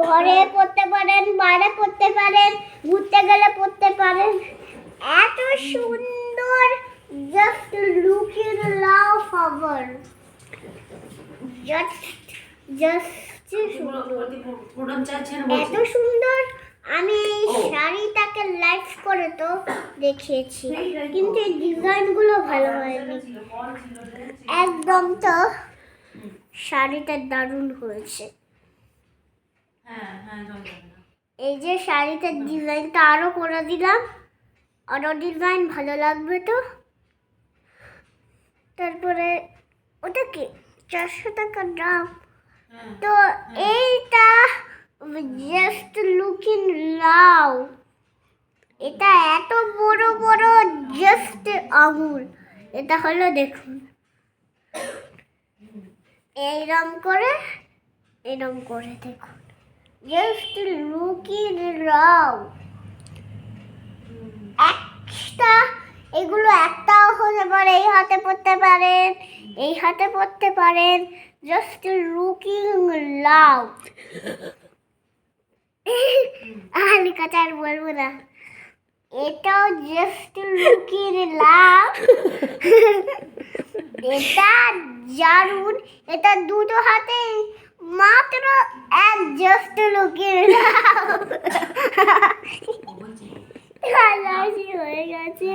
ঘরে পড়তে পারেন, বাইরে পড়তে পারেন, ঘুরতে গেলে পড়তে পারেন। এত সুন্দর, just look in love for just এত সুন্দর। আমি এই শাড়িটাকে লাইভ করে তো দেখিয়েছি, কিন্তু এই ডিজাইনগুলো ভালো হয়নি একদম। তো শাড়িটা দারুণ হয়েছে। এই যে শাড়িটার ডিজাইনটা আরো করে দিলাম, আরো ডিজাইন ভালো লাগবে তো। তারপরে ওটা কি 400 টাকা দাম। তো এইটা জাস্ট লুকিং লাভ, এটা এত বড় বড় জাস্ট আঙুল। এটা হলো দেখুন, এইরকম করে দেখুন, জাস্ট লুকিং লাভ। একটা এগুলো একটাও হতে পারে, এই হাতে পড়তে পারেন, এই হাতে পড়তে পারেন, জাস্ট লুকিং লাভ। আর কথা আর বলবো না, এটাও জাস্ট লুকিং লাভ। এটা দারুণ, এটা দুটো হাতে মাত্র এক জাস্ট লুকিং লাভ। হাসি হয়ে গেছে।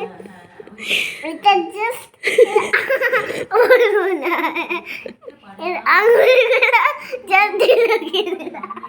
এটা জাস্ট এর আঙুলগুলো জাস্ট লুকিং লাভ।